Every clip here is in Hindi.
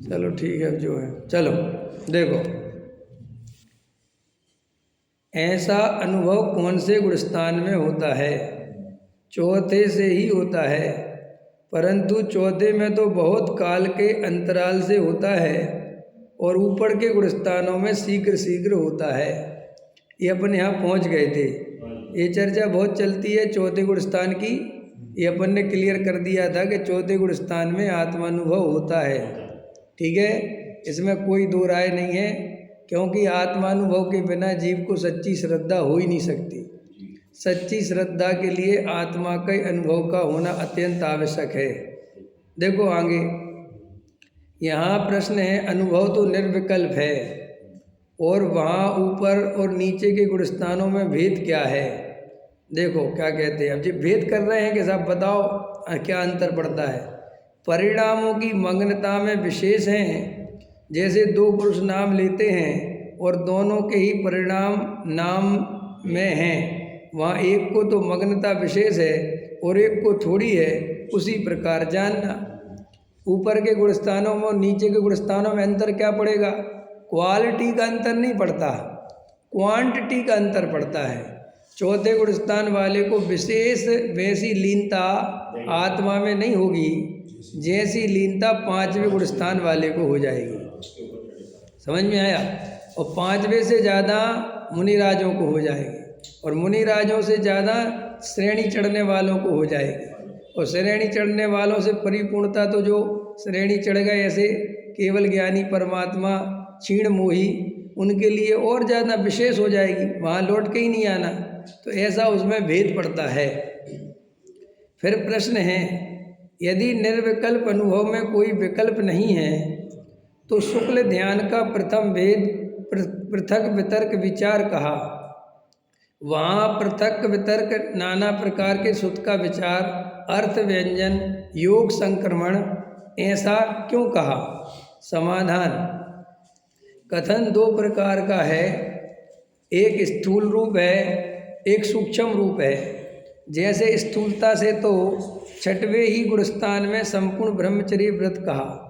चलो ठीक है, अब जो है चलो देखो, ऐसा अनुभव कौन से गुणस्थान में होता है? चौथे से ही होता है, परंतु चौथे में तो बहुत काल के अंतराल से होता है और ऊपर के गुणस्थानों में शीघ्र शीघ्र होता है। ये अपन यहाँ पहुँच गए थे। ये चर्चा बहुत चलती है चौथे गुणस्थान की। ये अपन ने क्लियर कर दिया था कि चौथे गुणस्थान में आत्मानुभव होता है। ठीक है, इसमें कोई दो राय नहीं है, क्योंकि आत्मानुभव के बिना जीव को सच्ची श्रद्धा हो ही नहीं सकती। सच्ची श्रद्धा के लिए आत्मा के अनुभव का होना अत्यंत आवश्यक है। देखो आगे, यहाँ प्रश्न है, अनुभव तो निर्विकल्प है और वहाँ ऊपर और नीचे के गुणस्थानों में भेद क्या है? देखो क्या कहते हैं। अब जी भेद कर रहे हैं कि साहब बताओ क्या अंतर पड़ता है? परिणामों की मग्नता में विशेष हैं। जैसे दो पुरुष नाम लेते हैं और दोनों के ही परिणाम नाम में हैं, वहाँ एक को तो मग्नता विशेष है और एक को थोड़ी है। उसी प्रकार जानना, ऊपर के गुणस्थानों में और नीचे के गुणस्थानों में अंतर क्या पड़ेगा? क्वालिटी का अंतर नहीं पड़ता, क्वांटिटी का अंतर पड़ता है। चौथे गुणस्थान वाले को विशेष वैसी लीनता आत्मा में नहीं होगी जैसी लीनता पांचवें गुणस्थान वाले को हो जाएगी। समझ में आया? और पांचवें से ज़्यादा मुनिराजों को हो जाएगी और मुनिराजों से ज़्यादा श्रेणी चढ़ने वालों को हो जाएगी और श्रेणी चढ़ने वालों से परिपूर्णता तो जो श्रेणी चढ़ गए ऐसे केवल ज्ञानी परमात्मा क्षीण मोही, उनके लिए और ज़्यादा विशेष हो जाएगी, वहाँ लौट के ही नहीं आना। तो ऐसा उसमें भेद पड़ता है। फिर प्रश्न है, यदि निर्विकल्प अनुभव में कोई विकल्प नहीं है तो शुक्ल ध्यान का प्रथम भेद पृथक वितर्क विचार कहा। वहाँ पृथक वितर्क नाना प्रकार के सुत का विचार, अर्थ व्यंजन, योग संक्रमण, ऐसा क्यों कहा? समाधान, कथन दो प्रकार का है, एक स्थूल रूप है, एक सूक्ष्म रूप है। जैसे स्थूलता से तो छठवें ही गुणस्थान में संपूर्ण ब्रह्मचर्य व्रत कहा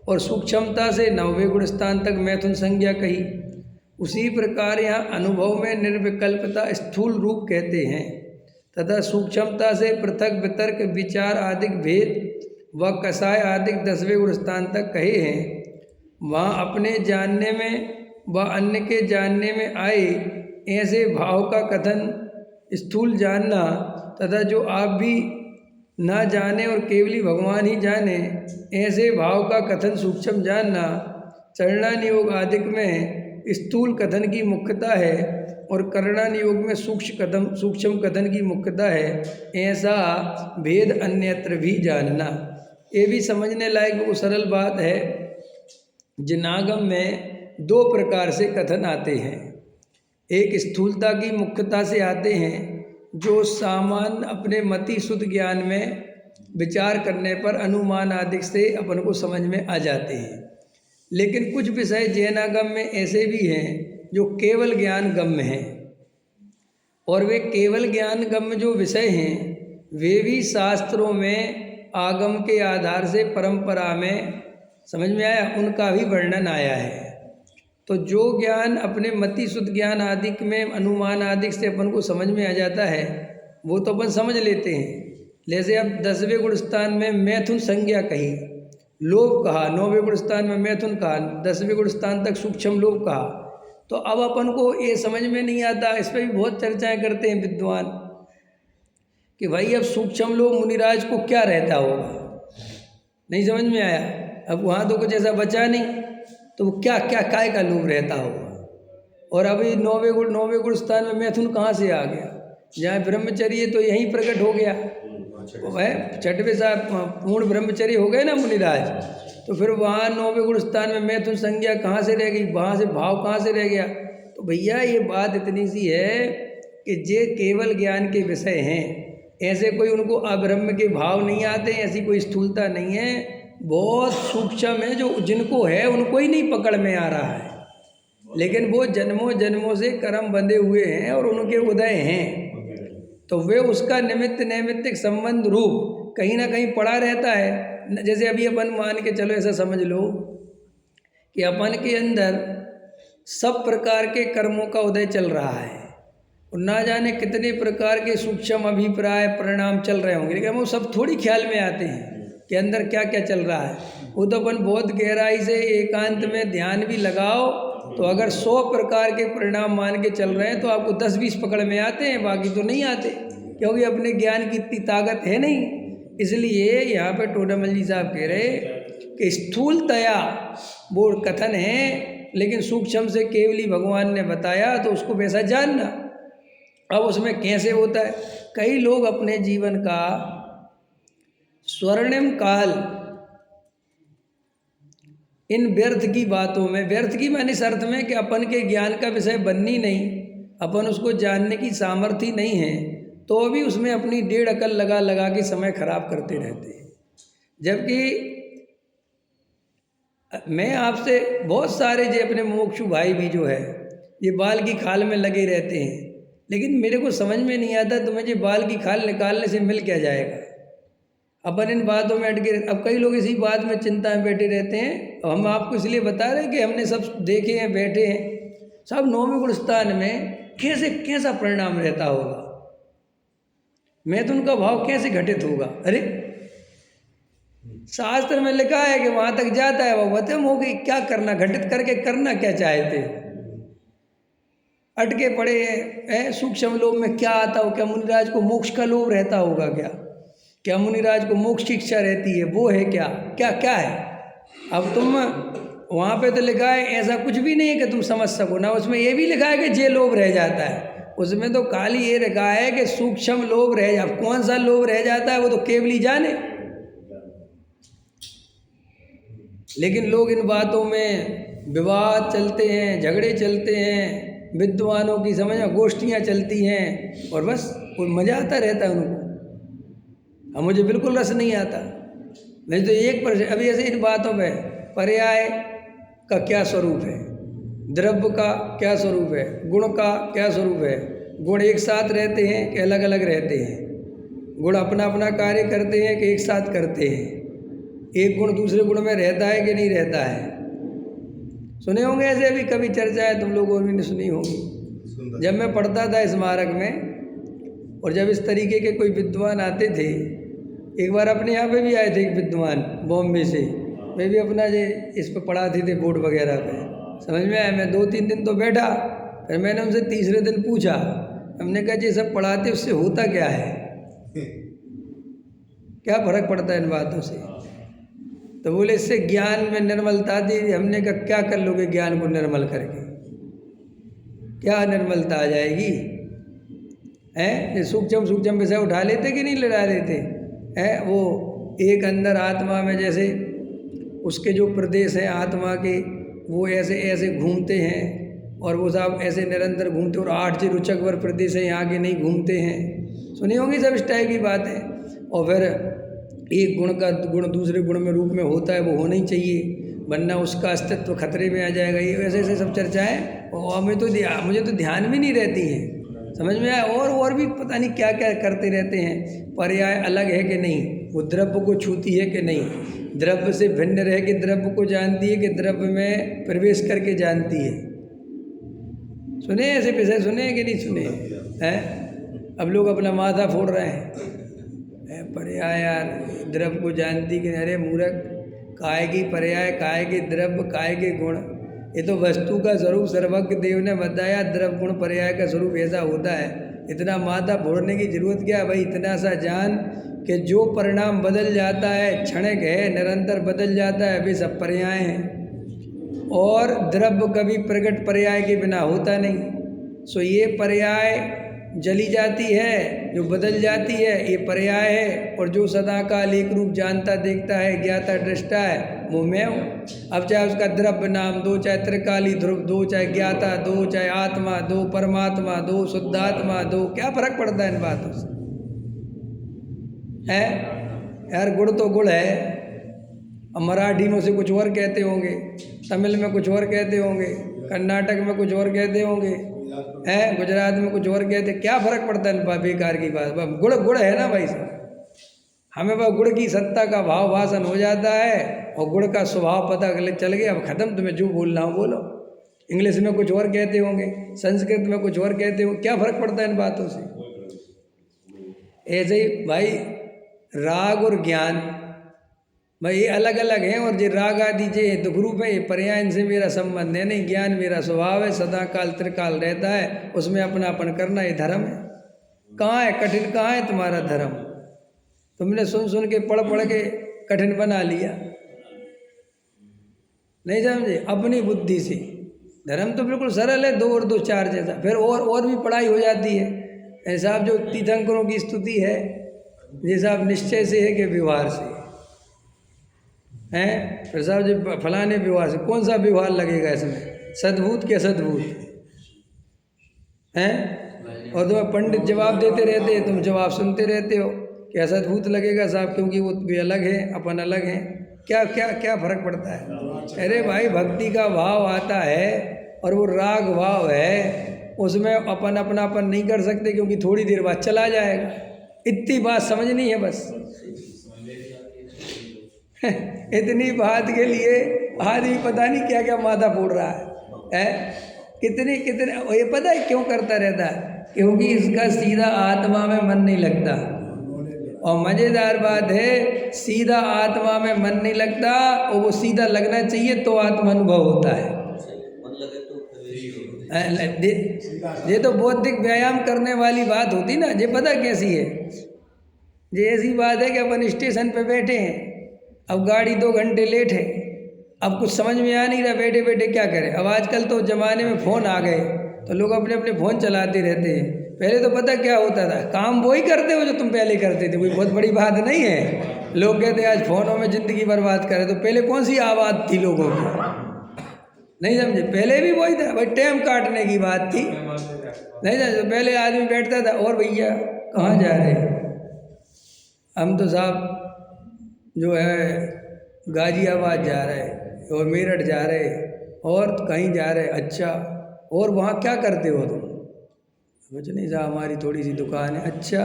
और सूक्ष्मता से नौवें गुणस्थान तक मैथुन संज्ञा कही। उसी प्रकार यहाँ अनुभव में निर्विकल्पता स्थूल रूप कहते हैं तथा सूक्ष्मता से पृथक वितर्क विचार आदि भेद व कषाय आदि 10वें गुणस्थान तक कहे हैं। वहाँ अपने जानने में व अन्य के जानने में आए ऐसे भाव का कथन स्थूल जानना तथा जो आप भी ना जाने और केवली भगवान ही जाने ऐसे भाव का कथन सूक्ष्म जानना, चरणान योग आदि में स्थूल कथन की मुख्यता है और करणान योग में सूक्ष्म कथन की मुख्यता है। ऐसा भेद अन्यत्र भी जानना। ये भी समझने लायक वो सरल बात है। जिनागम में दो प्रकार से कथन आते हैं। एक स्थूलता की मुख्यता से आते हैं जो सामान्य अपने मति शुद्ध ज्ञान में विचार करने पर अनुमान आदि से अपन को समझ में आ जाते हैं। लेकिन कुछ विषय जैनागम में ऐसे भी हैं जो केवल ज्ञान गम्य हैं और वे केवल ज्ञान गम्य जो विषय हैं वे भी शास्त्रों में आगम के आधार से परंपरा में, समझ में आया, उनका भी वर्णन आया है। तो जो ज्ञान अपने मति शुद्ध ज्ञान आदि में अनुमान आदि से अपन को समझ में आ जाता है वो तो अपन समझ लेते हैं। जैसे अब 10वें गुणस्थान में मैथुन संज्ञा कही, लोभ कहा, 9वें गुणस्थान में मैथुन कहा, 10वें गुणस्थान तक सूक्ष्म लोभ कहा। तो अब अपन को ये समझ में नहीं आता। इस पर भी बहुत चर्चाएं करते हैं विद्वान कि भाई अब सूक्ष्म लोभ मुनिराज को क्या रहता होगा, नहीं समझ में आया। अब वहाँ तो कुछ ऐसा बचा नहीं, तो वो क्या क्या काय का लोभ रहता होगा। और अभी 9वें गुणस्थान में मैथुन कहाँ से आ गया? जहाँ ब्रह्मचर्य तो यहीं प्रकट हो गया, वह छठवें साहब पूर्ण ब्रह्मचर्य हो गए ना मुनिराज। तो फिर वहाँ 9वें गुणस्थान में मैथुन संज्ञा कहाँ से रह गई, वहाँ से भाव कहाँ से रह गया? तो भैया ये बात इतनी सी है कि जे केवल ज्ञान के विषय हैं, ऐसे कोई उनको अब्रह्म के भाव नहीं आते, ऐसी कोई स्थूलता नहीं है। बहुत सूक्ष्म है, जो जिनको है उनको ही नहीं पकड़ में आ रहा है, लेकिन वो जन्मों जन्मों से कर्म बंधे हुए हैं और उनके उदय हैं, तो वे उसका निमित्त नैमित्तिक संबंध रूप कहीं ना कहीं पड़ा रहता है। जैसे अभी अपन मान के चलो, ऐसा समझ लो कि अपन के अंदर सब प्रकार के कर्मों का उदय चल रहा है और ना जाने कितने प्रकार के सूक्ष्म अभिप्राय परिणाम चल रहे होंगे, लेकिन वो सब थोड़ी ख्याल में आते हैं कि अंदर क्या क्या चल रहा है। वो तो अपन बहुत गहराई से एकांत में ध्यान भी लगाओ तो अगर 100 प्रकार के परिणाम मान के चल रहे हैं तो आपको 10-20 पकड़ में आते हैं, बाकी तो नहीं आते, क्योंकि अपने ज्ञान की इतनी ताकत है नहीं। इसलिए यहाँ पे टोडामल जी साहब कह रहे कि स्थूलतया वो कथन है, लेकिन सूक्ष्म से केवली भगवान ने बताया तो उसको वैसा जानना। अब उसमें कैसे होता है, कई लोग अपने जीवन का स्वर्णिम काल इन व्यर्थ की बातों में, व्यर्थ की माने इस अर्थ में कि अपन के ज्ञान का विषय बननी नहीं, अपन उसको जानने की सामर्थ्य नहीं है, तो भी उसमें अपनी 1.5 अकल लगा लगा के समय खराब करते रहते हैं। जबकि मैं आपसे बहुत सारे जो अपने मोक्षु भाई भी जो है ये बाल की खाल में लगे रहते हैं, लेकिन मेरे को समझ में नहीं आता तुम्हें ये बाल की खाल निकालने से मिल क्या जाएगा। अपन इन बातों में अटके, अब कई लोग इसी बात में चिंता में बैठे रहते हैं। अब हम आपको इसलिए बता रहे हैं कि हमने सब देखे हैं, बैठे हैं, सब 9वें गुण स्थान में कैसा परिणाम रहता होगा, मैं तो उनका भाव कैसे घटित होगा। अरे शास्त्र में लिखा है कि वहां तक जाता है, वो खत्म हो गई, क्या करना, घटित करके करना क्या चाहते, अटके पड़े हैं। सूक्ष्म लोक में क्या आता हो, क्या मुनिराज को मोक्ष का लोभ रहता होगा, क्या मुनिराज को मोक्ष की इच्छा रहती है, वो है क्या क्या क्या है। अब तुम वहाँ पे तो लिखा है ऐसा कुछ भी नहीं है कि तुम समझ सको ना, उसमें ये भी लिखा है कि जे लोभ रह जाता है, उसमें तो खाली ये लिखा है कि सूक्ष्म लोभ रह जा, कौन सा लोभ रह जाता है वो तो केवल ही जाने। लेकिन लोग इन बातों में विवाद चलते हैं, झगड़े चलते हैं, विद्वानों की समझ में गोष्ठियाँ चलती हैं और बस वो मज़ा आता रहता है उनको। अब मुझे बिल्कुल रस नहीं आता। नहीं तो एक पर अभी ऐसे इन बातों में पर्याय का क्या स्वरूप है, द्रव्य का क्या स्वरूप है, गुण का क्या स्वरूप है। गुण एक साथ रहते हैं कि अलग अलग रहते हैं, गुण अपना अपना कार्य करते हैं कि एक साथ करते हैं, एक गुण दूसरे गुण में रहता है कि नहीं रहता है। सुने होंगे ऐसे भी कभी चर्चा है, तुम लोगों ने सुनी होगी। जब मैं पढ़ता था स्मारक में और जब इस तरीके के कोई विद्वान आते थे, एक बार अपने यहाँ पे भी आए थे एक विद्वान बॉम्बे से, मैं भी अपना जो इस पर पढ़ाते थे बोर्ड वगैरह पे, समझ में आया। मैं 2-3 दिन तो बैठा, फिर मैंने उनसे तीसरे दिन पूछा, हमने कहा जी सब पढ़ाते उससे होता क्या है, क्या फर्क पड़ता है इन बातों से। तो बोले इससे ज्ञान में निर्मलता दी। हमने कहा क्या कर लोगे ज्ञान को निर्मल करके, क्या निर्मलता आ जाएगी हैं। ये सूक्ष्म विषय उठा लेते कि नहीं लड़ा लेते हैं। वो एक अंदर आत्मा में जैसे उसके जो प्रदेश हैं आत्मा के, वो ऐसे ऐसे घूमते हैं और वो सब ऐसे निरंतर घूमते, और 8 जो रुचकवर प्रदेश हैं यहाँ के नहीं घूमते हैं। सुनी होंगी सब इस टाइप की बातें। और फिर एक गुण का गुण दूसरे गुण में रूप में होता है, वो होना ही चाहिए, वरना उसका अस्तित्व खतरे में आ जाएगा। ये ऐसे ऐसे सब चर्चाएँ और मुझे तो ध्यान में नहीं रहती हैं, समझ में आया। और भी पता नहीं क्या क्या करते रहते हैं। पर्याय अलग है कि नहीं, वो द्रव्य को छूती है कि नहीं, द्रव्य से भिन्न रह के द्रव्य को जानती है कि द्रव्य में प्रवेश करके जानती है। सुने ऐसे विषय, सुने कि नहीं सुने हैं। अब लोग अपना माथा फोड़ रहे हैं, पर्याय यार द्रव्य को जानती कि अरे मूर्ख, काय की पर्याय, काय के द्रव्य, काय के गुण। ये तो वस्तु का स्वरूप सर्वज्ञ देव ने बताया, द्रव्य गुण पर्याय का स्वरूप ऐसा होता है। इतना माथा फोड़ने की जरूरत क्या है भाई। इतना सा जान कि जो परिणाम बदल जाता है, क्षणिक है, निरंतर बदल जाता है, वे सब पर्याय हैं। और द्रव्य कभी प्रकट पर्याय के बिना होता नहीं। सो ये पर्याय जली जाती है, जो बदल जाती है, ये पर्याय है। और जो सदा काल एक रूप जानता देखता है, ज्ञाता दृष्टा है, वो मैं हूँ। अब चाहे उसका द्रव्य नाम दो, चाहे त्रिकाली ध्रुव दो, चाहे ज्ञाता दो, चाहे आत्मा दो, परमात्मा दो, शुद्धात्मा दो, क्या फर्क पड़ता है इन बातों से है यार। गुण तो गुण है। अब मराठी में उसे कुछ और कहते होंगे, तमिल में कुछ और कहते होंगे, कर्नाटक में कुछ और कहते होंगे, हैं गुजरात में कुछ और कहते, क्या फ़र्क पड़ता है इन बेकार की बात। गुण गुण है ना भाई साहब, हमें वह गुड़ की सत्ता का भाव भाषण हो जाता है और गुड़ का स्वभाव पता चल गया। अब खत्म, तुम्हें जो बोलना हो बोलो। इंग्लिश में कुछ और कहते होंगे, संस्कृत में कुछ और कहते हो, क्या फर्क पड़ता है इन बातों से। ऐसे ही भाई राग और ज्ञान भाई ये अलग अलग हैं, और जो राग आदि जे दुख रूप है ये पर्याय, इनसे मेरा संबंध है नहीं। ज्ञान मेरा स्वभाव है, सदा काल त्रिकाल रहता है, उसमें अपनापन करना ये धर्म है। कहाँ है कठिन, कहाँ है तुम्हारा धर्म। तुमने सुन सुन के पढ़ पढ़ के कठिन बना लिया, नहीं समझे अपनी बुद्धि से। धर्म तो बिल्कुल सरल है, 2 और 2 4 जैसा। फिर और भी पढ़ाई हो जाती है। ऐसा आप जो तीर्थंकरों की स्तुति है, जैसा आप निश्चय से है कि व्यवहार से हैं, फिर साहब जो फलाने व्यवहार से, कौन सा व्यवहार लगेगा इसमें, सद्भूत के असद्भूत हैं। और तुम्हें पंडित जवाब देते रहते हैं, तुम जवाब सुनते रहते हो कि असद्भूत लगेगा साहब, क्योंकि वो भी अलग है, अपन अलग हैं। क्या क्या क्या फर्क पड़ता है। अरे भाई भक्ति का भाव आता है और वो राग भाव है, उसमें अपन अपनापन नहीं कर सकते, क्योंकि थोड़ी देर बाद चला जाएगा। इतनी बात समझनी है बस। इतनी बात के लिए आदमी पता नहीं क्या क्या माथा फोड़ रहा है, कितने कितने। ये पता है क्यों करता रहता है, क्योंकि इसका सीधा आत्मा में मन नहीं लगता। और मज़ेदार बात है, सीधा आत्मा में मन नहीं लगता, और वो सीधा लगना चाहिए तो आत्मा अनुभव होता है। ये तो बौद्धिक व्यायाम करने वाली बात होती ना। ये पता कैसी है, ये ऐसी बात है कि अपन स्टेशन पे बैठे हैं, अब गाड़ी 2 घंटे लेट है, अब कुछ समझ में आ नहीं रहा बैठे बैठे क्या करें। अब आजकल तो ज़माने में फ़ोन आ गए, तो लोग अपने अपने फ़ोन चलाते रहते हैं। पहले तो पता क्या होता था, काम वही करते हो जो तुम पहले करते थे, कोई बहुत बड़ी बात नहीं है। लोग कहते आज फ़ोनों में ज़िंदगी बर्बाद करे, तो पहले कौन सी आवाज़ थी लोगों की, नहीं समझे। पहले भी वही था भाई, टाइम काटने की बात थी, नहीं समझे। पहले आदमी बैठता था, और भैया कहाँ जा रहे हैं, हम तो साहब जो है गाजियाबाद जा रहे हैं, और मेरठ जा रहे हैं, और कहीं जा रहे हैं। अच्छा, और वहाँ क्या करते हो तुम। कुछ नहीं साहब, हमारी थोड़ी सी दुकान है। अच्छा,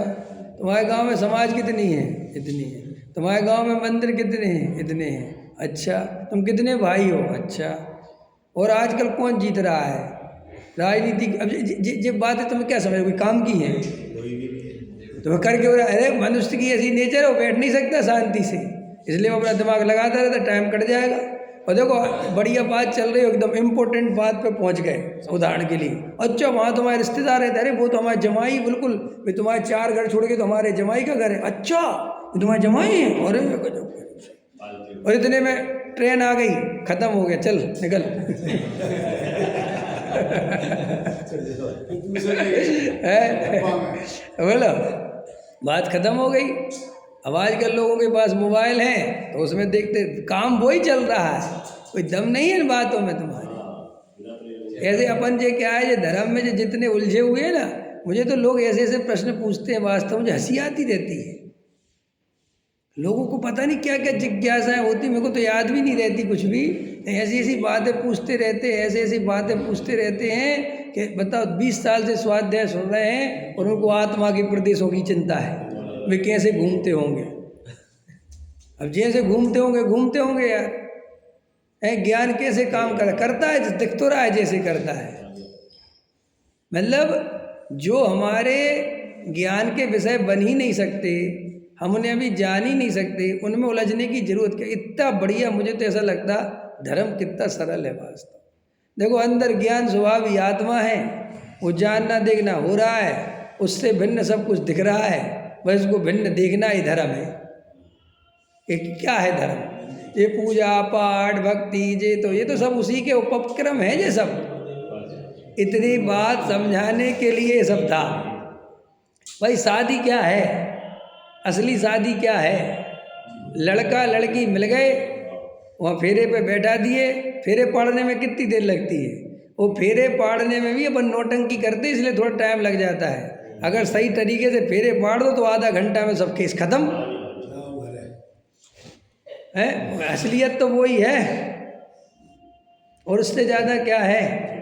तुम्हारे गांव में समाज कितनी है, इतनी है। तुम्हारे गांव में मंदिर कितने हैं, इतने हैं। अच्छा, तुम कितने भाई हो। अच्छा, और आजकल कौन जीत रहा है राजनीति। अब ये बात है, तुम्हें क्या समझ, कोई काम की है तुम्हें करके हो रहा है। अरे मनुष्य की ऐसी नेचर है, वो बैठ नहीं सकता शांति से, इसलिए वो अपना दिमाग लगाता रहता, टाइम कट जाएगा। और देखो बढ़िया बात चल रही है, एकदम इम्पोर्टेंट बात पे पहुंच गए। उदाहरण के लिए, अच्छा वहाँ तुम्हारे रिश्तेदार रहते, अरे वो तो हमारे जमाई, बिल्कुल भाई तुम्हारे 4 घर छोड़ के तो हमारे जमाई का घर है। अच्छा, ये तुम्हारे जमाई है, अरे और इतने में ट्रेन आ गई, खत्म हो गया, चल निकल। बोलो, बात खत्म हो गई। अब आजकल लोगों के पास मोबाइल है, तो उसमें देखते काम वही चल रहा है, कोई दम नहीं है इन बातों में तुम्हारे। ऐसे अपन जे क्या है, ये धर्म में जो जितने उलझे हुए हैं ना, मुझे तो लोग ऐसे ऐसे प्रश्न पूछते हैं, वास्तव मुझे हंसी आती रहती है। लोगों को पता नहीं क्या क्या जिज्ञासाएं होती, मेरे को तो याद भी नहीं रहती कुछ भी। ऐसी ऐसी बातें पूछते रहते हैं, ऐसी ऐसी बातें पूछते रहते हैं कि बताओ 20 साल से स्वाध्याय सुन रहे हैं, और उनको आत्मा के प्रदेशों की चिंता है, वे कैसे घूमते होंगे। अब जैसे घूमते होंगे यार, ज्ञान कैसे काम करता है, दिख तो रहा है जैसे करता है। मतलब जो हमारे ज्ञान के विषय बन ही नहीं सकते, हम उन्हें अभी जान ही नहीं सकते, उनमें उलझने की जरूरत क्या। इतना बढ़िया, मुझे तो ऐसा लगता धर्म कितना सरल है वास्तव। देखो अंदर ज्ञान स्वभाव ही आत्मा है, वो जानना देखना हो रहा है, उससे भिन्न सब कुछ दिख रहा है, बस उसको भिन्न देखना ही धर्म है। ये क्या है धर्म, ये पूजा पाठ भक्ति, ये तो सब उसी के उपक्रम है। ये सब इतनी बात समझाने के लिए सब था। भाई शादी क्या है, असली शादी क्या है, लड़का लड़की मिल गए, वहाँ फेरे पे बैठा दिए। फेरे पाड़ने में कितनी देर लगती है, वो फेरे पाड़ने में भी अपन नौटंकी करते, इसलिए थोड़ा टाइम लग जाता है। अगर सही तरीके से फेरे पाड़ दो तो आधा घंटा में सब केस खत्म है। असलियत तो वही है, और उससे ज़्यादा क्या है।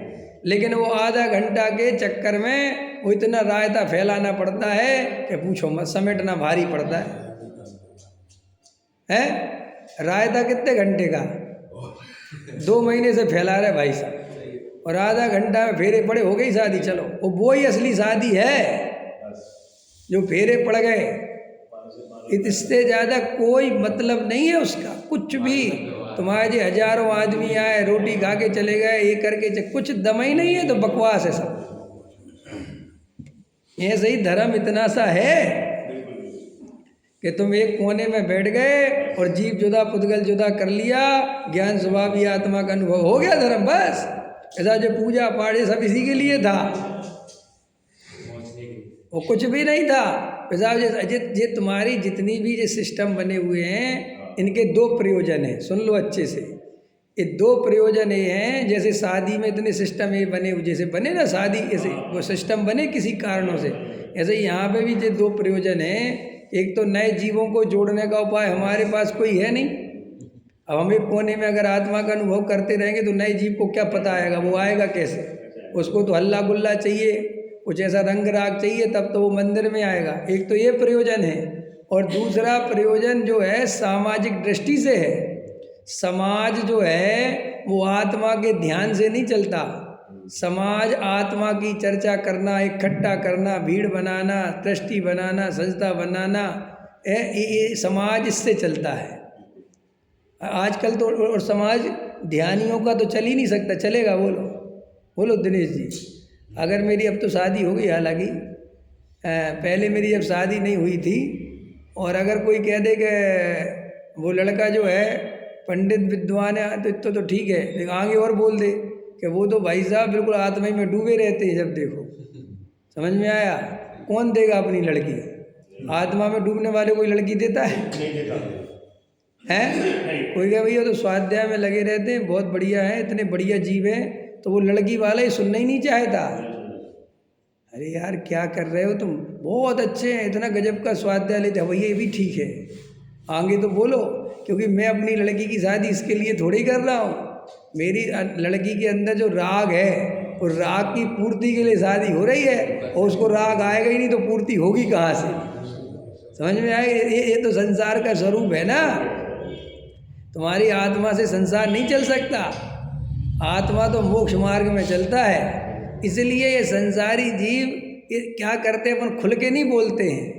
लेकिन वो आधा घंटा के चक्कर में वो इतना रायता फैलाना पड़ता है कि पूछो मत, समेटना भारी पड़ता है। है। रायता कितने घंटे का, 2 महीने से फैला रहे भाई साहब, और आधा घंटा में फेरे पड़े, हो गई शादी। चलो वो ही असली शादी है जो फेरे पड़ गए। इससे ज़्यादा कोई मतलब नहीं है उसका, कुछ भी। तुम्हारे जो हजारों आदमी आए, रोटी खा के चले गए, ये करके कुछ दम ही नहीं है, तो बकवास है सब। ऐसे ही धर्म इतना सा है कि तुम एक कोने में बैठ गए और जीव जुदा पुद्गल जुदा कर लिया, ज्ञान स्वभाव आत्मा का अनुभव हो गया धर्म, बस। ऐसा जो पूजा पाठ सब इसी के लिए था, वो कुछ भी नहीं था। ये तुम्हारी जितनी भी ये सिस्टम बने हुए हैं, इनके 2 प्रयोजन हैं, सुन लो अच्छे से। ये 2 प्रयोजन ये हैं, जैसे शादी में इतने सिस्टम ये बने, जैसे बने ना शादी, ऐसे वो सिस्टम बने किसी कारणों से, ऐसे यहाँ पे भी ये 2 प्रयोजन हैं। एक तो नए जीवों को जोड़ने का उपाय हमारे पास कोई है नहीं। अब हम एक कोने में अगर आत्मा का अनुभव करते रहेंगे तो नए जीव को क्या पता आएगा, वो आएगा कैसे? उसको तो हल्ला गुल्ला चाहिए, कुछ ऐसा रंग राग चाहिए, तब तो वो मंदिर में आएगा। एक तो ये प्रयोजन है, और दूसरा प्रयोजन जो है सामाजिक दृष्टि से है। समाज जो है वो आत्मा के ध्यान से नहीं चलता। समाज आत्मा की चर्चा करना, इकट्ठा करना, भीड़ बनाना, ट्रस्टी बनाना, संस्था बनाना, ये समाज इससे चलता है आजकल तो। और समाज ध्यानियों का तो चल ही नहीं सकता, चलेगा? बोलो बोलो दिनेश जी। अगर मेरी अब तो शादी हो गई, हालांकि पहले मेरी जब शादी नहीं हुई थी, और अगर कोई कह दे कि वो लड़का जो है पंडित विद्वान है तो ठीक है, लेकिन आगे और बोल दे कि वो तो भाई साहब बिल्कुल आत्मा में डूबे रहते हैं, जब देखो। समझ में आया? कौन देगा अपनी लड़की? आत्मा में डूबने वाले कोई लड़की देता है? कोई कहे भैया तो स्वाध्याय में लगे रहते हैं, बहुत बढ़िया है, इतने बढ़िया जीव हैं, तो वो लड़की वाला ही सुनना ही नहीं चाहता। अरे यार क्या कर रहे हो तुम, बहुत अच्छे हैं, इतना गजब का स्वाध्याय लेते हैं भैया, ये भी ठीक है, आगे तो बोलो। क्योंकि मैं अपनी लड़की की शादी इसके लिए थोड़ी कर रहा हूँ। मेरी लड़की के अंदर जो राग है, वो राग की पूर्ति के लिए शादी हो रही है, और उसको राग आएगा ही नहीं तो पूर्ति होगी कहाँ से? समझ में आएगा? ये तो संसार का स्वरूप है ना। तुम्हारी आत्मा से संसार नहीं चल सकता, आत्मा तो मोक्ष मार्ग में चलता है। इसलिए ये संसारी जीव ये क्या करते हैं, अपन खुल के नहीं बोलते हैं।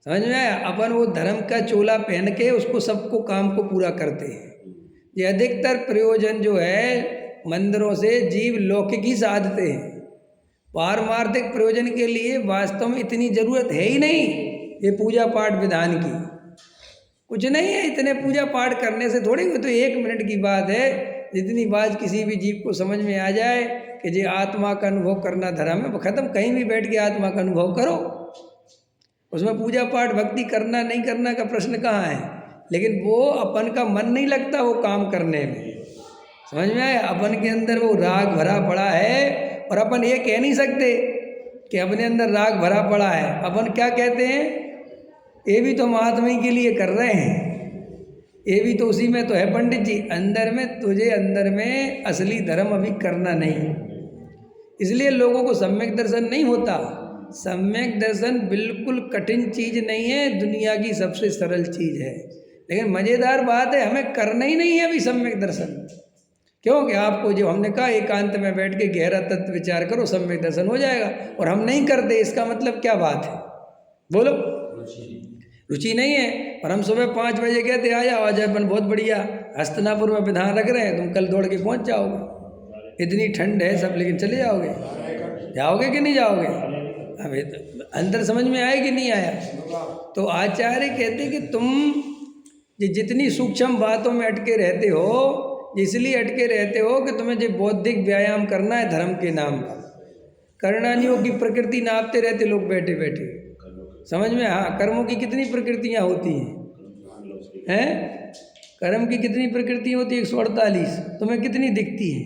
समझ में आया? अपन वो धर्म का चोला पहन के उसको सबको काम को पूरा करते हैं। ये अधिकतर प्रयोजन जो है मंदिरों से जीव लौकिक ही साधते हैं। पारमार्थिक प्रयोजन के लिए वास्तव में इतनी जरूरत है ही नहीं ये पूजा पाठ विधान की, कुछ नहीं है। इतने पूजा पाठ करने से थोड़ी, तो 1 मिनट की बात है। जितनी बात किसी भी जीव को समझ में आ जाए कि ये आत्मा का अनुभव करना धर्म है, ख़त्म। कहीं भी बैठ के आत्मा का अनुभव करो, उसमें पूजा पाठ भक्ति करना नहीं करना का प्रश्न कहाँ है। लेकिन वो अपन का मन नहीं लगता वो काम करने में। समझ में आया? अपन के अंदर वो राग भरा पड़ा है, और अपन ये कह नहीं सकते कि अपने अंदर राग भरा पड़ा है। अपन क्या कहते हैं, ये भी तो हम आत्मा ही के लिए कर रहे हैं, ये भी तो उसी में तो है पंडित जी। अंदर में तुझे, अंदर में असली धर्म अभी करना नहीं, इसलिए लोगों को सम्यक दर्शन नहीं होता। सम्यक दर्शन बिल्कुल कठिन चीज़ नहीं है, दुनिया की सबसे सरल चीज़ है। लेकिन मज़ेदार बात है, हमें करना ही नहीं है अभी सम्यक दर्शन। क्योंकि आपको जो हमने कहा एकांत में बैठ के गहरा तत्व विचार करो, सम्यक दर्शन हो जाएगा, और हम नहीं करते। इसका मतलब क्या बात है? बोलो। रुचि नहीं है। और हम सुबह 5 बजे कहते आ जाओ, आज अपन बहुत बढ़िया हस्तनापुर में विधान रख रहे हैं, तुम कल दौड़ के पहुंच जाओगे। इतनी ठंड है सब, लेकिन चले जाओगे। जाओगे कि नहीं जाओगे? अबे तो अंदर समझ में आया कि नहीं आया? तो आचार्य कहते कि तुम जितनी सूक्ष्म बातों में अटके रहते हो, इसलिए अटके रहते हो कि तुम्हें जो बौद्धिक व्यायाम करना है धर्म के नाम का। कर्णानियों की प्रकृति नापते रहते लोग बैठे बैठे। समझ में? हाँ, कर्मों की कितनी प्रकृतियाँ होती हैं? कर्म की कितनी प्रकृति होती है? 148। तुम्हें कितनी दिखती हैं?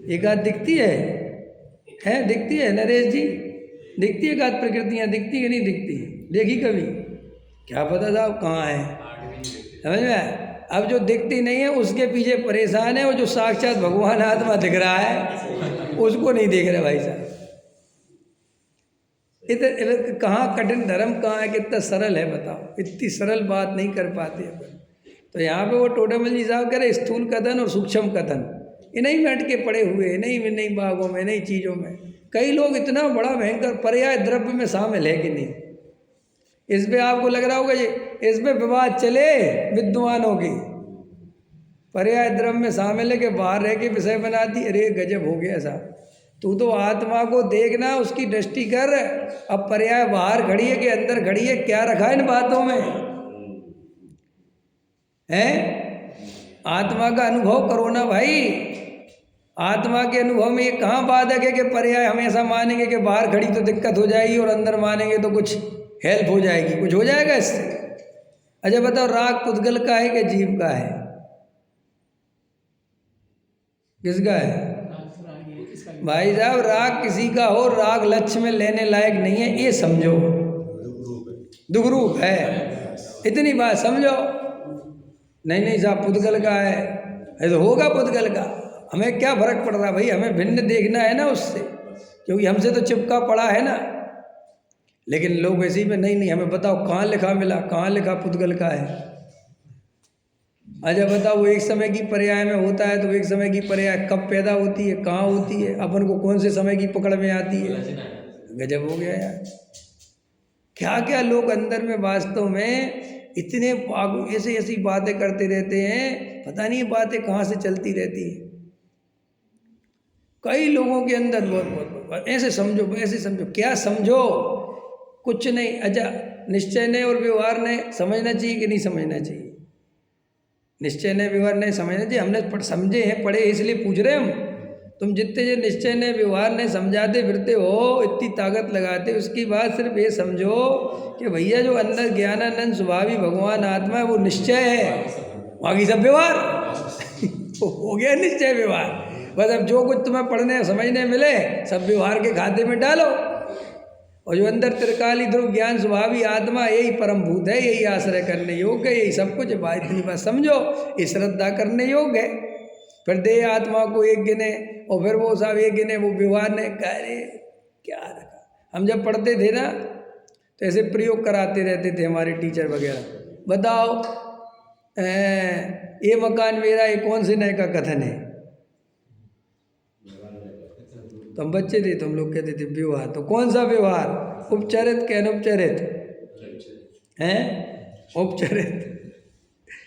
एक आध दिखती है? दिखती है नरेश जी? दिखती है एक आध प्रकृतियाँ? दिखती है नहीं दिखती? देखी कभी? क्या पता साहब कहाँ है? समझ में? अब जो दिखती नहीं है उसके पीछे परेशान है, वो जो साक्षात भगवान आत्मा दिख रहा है उसको नहीं देख रहे भाई साहब। कहाँ कठिन धर्म कहाँ है, कितना सरल है बताओ। इतनी सरल बात नहीं कर पाते अपन। तो यहाँ पे वो टोडामल जी साहब कह रहे स्थूल कथन और सूक्ष्म कथन इन्हीं में अटके पड़े हुए, नहीं बागों में, नहीं चीज़ों में। कई लोग इतना बड़ा भयंकर पर्याय द्रव्य में शामिल है कि नहीं। इस पे आपको लग रहा होगा ये इसमें विवाद चले विद्वानों की, पर्याय द्रव्य में शामिल है कि बाहर रह के विषय बना दी। अरे गजब हो गया साहब, तू तो आत्मा को देखना, उसकी दृष्टि कर। अब पर्याय बाहर खड़ी है कि अंदर खड़ी है, क्या रखा है इन बातों में है। आत्मा का अनुभव करो ना भाई। आत्मा के अनुभव में ये कहाँ बात है कि पर्याय हमेशा मानेंगे कि बाहर खड़ी तो दिक्कत हो जाएगी और अंदर मानेंगे तो कुछ हेल्प हो जाएगी, कुछ हो जाएगा इससे। अच्छा बताओ, राग पुद्गल का है कि जीव का है, किसका है भाई साहब? राग किसी का हो, राग लक्ष्य में लेने लायक नहीं है, ये समझो। दुख रूप है, इतनी बात समझो। नहीं साहब पुद्गल का है तो होगा पुद्गल का, हमें क्या फर्क पड़ रहा भाई। हमें भिन्न देखना है ना उससे, क्योंकि हमसे तो चिपका पड़ा है ना। लेकिन लोग ऐसे ही में नहीं, हमें बताओ कहाँ लिखा मिला, कहाँ लिखा पुद्गल का है। अच्छा बताओ, वो एक समय की पर्याय में होता है तो एक समय की पर्याय कब पैदा होती है, कहाँ होती है, अपन को कौन से समय की पकड़ में आती है। गजब हो गया यार। क्या क्या लोग अंदर में वास्तव में इतने ऐसी ऐसी बातें करते रहते हैं, पता नहीं बातें कहाँ से चलती रहती हैं कई लोगों के अंदर। बहुत ऐसे समझो, क्या समझो, कुछ नहीं। अच्छा, निश्चय ने और व्यवहार ने समझना चाहिए कि नहीं समझना चाहिए? निश्चय ने व्यवहार नहीं समझना चाहिए। हमने समझे हैं, पढ़े इसलिए पूछ रहे हम। तुम जितने जो निश्चय ने व्यवहार ने समझाते फिरते हो, इतनी ताकत लगाते, उसकी बात सिर्फ ये समझो कि भैया जो अंदर ज्ञानानंद स्वभावी भगवान आत्मा है वो निश्चय है, बाकी सब व्यवहार हो गया निश्चय व्यवहार। बस अब जो कुछ तुम्हें पढ़ने समझने मिले सब व्यवहार के खाते में डालो। और जो अंदर त्रिकाली ध्रुव ज्ञान स्वभावी आत्मा, यही परम भूत है, यही आश्रय करने योग्य है, यही सब कुछ। इतनी बात समझो, ये श्रद्धा करने योग्य है। फिर देह आत्मा को एक गिने और फिर वो सब एक गिने, वो व्यवहार ने कहे क्या रखा। हम जब पढ़ते थे ना तो ऐसे प्रयोग कराते रहते थे हमारे टीचर वगैरह। बताओ ये मकान मेरा, ये कौन से नए का कथन है? तो हम बच्चे थे तो हम लोग कहते थे व्यवहार। तो कौन सा व्यवहार? उपचरित के अनुपचरित हैं? उपचरित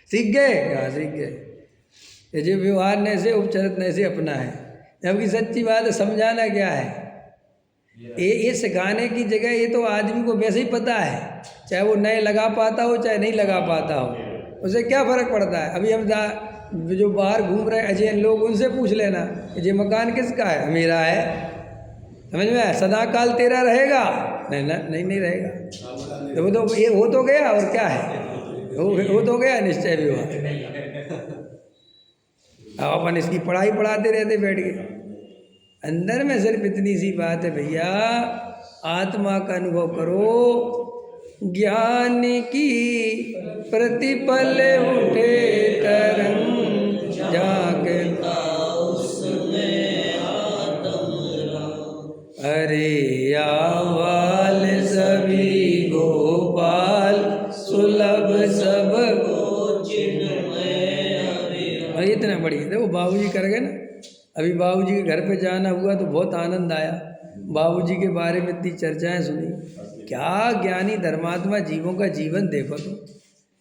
सीख गए? हाँ सीख गए। ये जो व्यवहार ने से उपचरित ने से अपना है, जबकि सच्ची बात है समझाना क्या है। ये सिखाने की जगह ये तो आदमी को वैसे ही पता है, चाहे वो नए लगा पाता हो चाहे नहीं लगा पाता हो, उसे क्या फ़र्क पड़ता है। अभी हम जो बाहर घूम रहे अजय लोग, उनसे पूछ लेना ये मकान किसका है? मेरा है। समझ में आया? सदा काल तेरा रहेगा? नहीं रहेगा। तो वो तो ये हो तो गया, और क्या है, हो तो गया निश्चय विवाह। अब अपन इसकी पढ़ाई पढ़ाते रहते बैठ के। अंदर में सिर्फ इतनी सी बात है भैया, आत्मा का अनुभव करो। ज्ञान की प्रतिपल उठे तरंग, जागता उसमें अरे आवाल सभी गोपाल, सुलभ सब को चिन्मय। इतना बढ़िया देखो बाबूजी कर गए ना। अभी बाबूजी के घर पे जाना हुआ तो बहुत आनंद आया। बाबूजी के बारे में इतनी चर्चाएं सुनी। क्या ज्ञानी धर्मात्मा जीवों का जीवन देखो तो,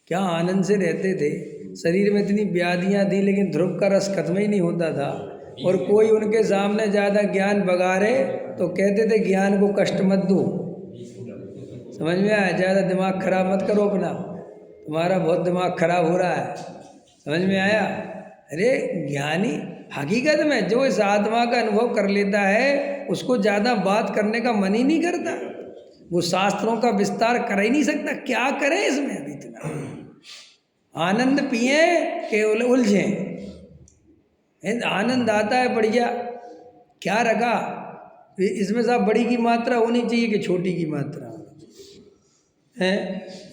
क्या आनंद से रहते थे। शरीर में इतनी व्याधियां थी लेकिन ध्रुव का रस खत्म ही नहीं होता था। और कोई उनके सामने ज़्यादा ज्ञान बगारे तो कहते थे ज्ञान को कष्ट मत दो। समझ में आया? ज़्यादा दिमाग खराब मत करो अपना, तुम्हारा बहुत दिमाग खराब हो रहा है। समझ में आया? अरे ज्ञानी हकीकत में जो इस आत्मा का अनुभव कर लेता है उसको ज़्यादा बात करने का मन ही नहीं करता। वो शास्त्रों का विस्तार कर ही नहीं सकता। क्या करें इसमें? अभी इतना आनंद पिए केवल उलझें। आनंद आता है बढ़िया। क्या रखा इसमें? साहब बड़ी की मात्रा होनी चाहिए कि छोटी की मात्रा है?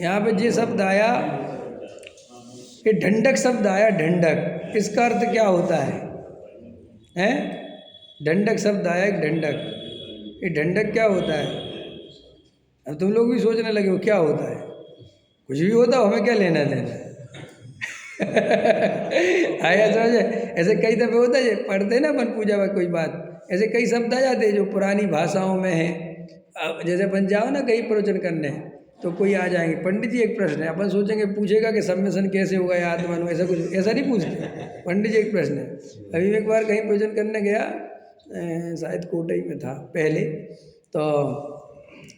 यहाँ पे जे शब्द आया, ये ढंढक शब्द आया। ढंढक, इसका अर्थ क्या होता है? हैं? ढंढक शब्द आया, एक ढंढक। ये ढंढक क्या होता है? अब तुम लोग भी सोचने लगे हो क्या होता है, कुछ भी होता हो, हमें क्या लेना देना। आया समझे? ऐसे कई दफ़े होता है, पढ़ते ना अपन पूजा में कोई बात, ऐसे कई शब्द आ जाते हैं जो पुरानी भाषाओं में है। अब जैसे अपन जाओ ना कहीं प्रवचन करने, तो कोई आ जाएंगे, पंडित जी एक प्रश्न है, अपन सोचेंगे पूछेगा कि सम्मेसन कैसे होगा या आत्मानु, ऐसा कुछ ऐसा नहीं पूछते। पंडित जी एक प्रश्न है। अभी मैं एक बार कहीं प्रवचन करने गया, शायद कोटई में था पहले, तो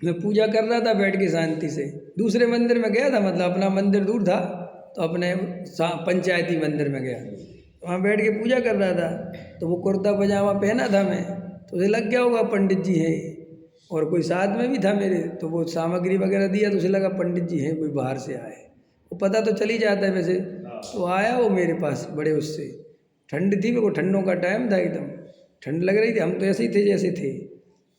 मैं पूजा कर रहा था बैठ के शांति से। दूसरे मंदिर में गया था, मतलब अपना मंदिर दूर था, तो अपने पंचायती मंदिर में गया, वहाँ बैठ के पूजा कर रहा था। तो वो कुर्ता पजामा पहना था मैं, तो उसे लग गया होगा पंडित जी हैं, और कोई साथ में भी था मेरे, तो वो सामग्री वगैरह दिया, तो उसे लगा पंडित जी हैं, कोई बाहर से आए। वो पता तो चल ही जाता है वैसे। तो आया वो मेरे पास बड़े उससे, ठंड थी, वो ठंडों का टाइम था, एकदम ठंड लग रही थी, हम तो ऐसे ही थे जैसे थे।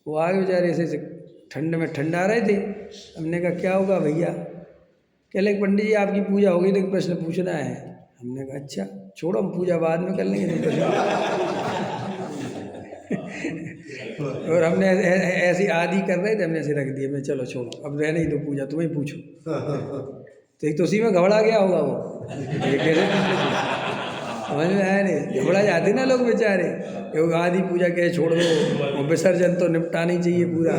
वो आगे बेचारे ऐसे ठंड में ठंडा रहे थे। हमने कहा क्या होगा भैया? कह लगे पंडित जी आपकी पूजा होगी तो एक प्रश्न पूछना है। हमने कहा अच्छा छोड़ो, हम पूजा बाद में कर लेंगे, नहीं प्रश्न। और हमने ऐसी आदि कर रहे थे, हमने ऐसे रख दिए, मैं चलो छोड़ो अब रहने ही दो पूजा, तुम्हें पूछो। तो एक तो उसी में घबरा गया होगा वो, ये कैसे समझ में आया नहीं, घबरा जाते ना लोग बेचारे, आदि पूजा कैसे छोड़ दो, विसर्जन तो निपटाना ही चाहिए पूरा।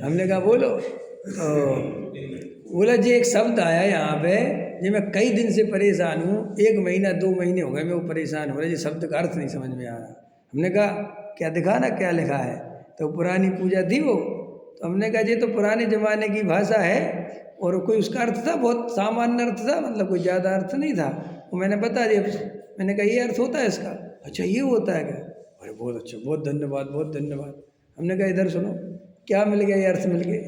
हमने कहा बोलो, तो बोला जी एक शब्द आया यहाँ पे जो मैं कई दिन से परेशान हूँ, 1 महीना 2 महीने हो गए मैं वो परेशान हो रहा, ये शब्द का अर्थ नहीं समझ में आ रहा। हमने कहा क्या दिखा ना क्या लिखा है, तो पुरानी पूजा थी वो, तो हमने कहा ये तो पुराने ज़माने की भाषा है, और कोई उसका अर्थ था बहुत सामान्य अर्थ था, मतलब कोई ज़्यादा अर्थ नहीं था। वो मैंने बता दिया, मैंने कहा ये अर्थ होता है इसका? अच्छा ये होता है क्या? अरे बहुत अच्छा, बहुत धन्यवाद बहुत धन्यवाद। हमने कहा इधर सुनो, क्या मिल गया? ये अर्थ मिल गया।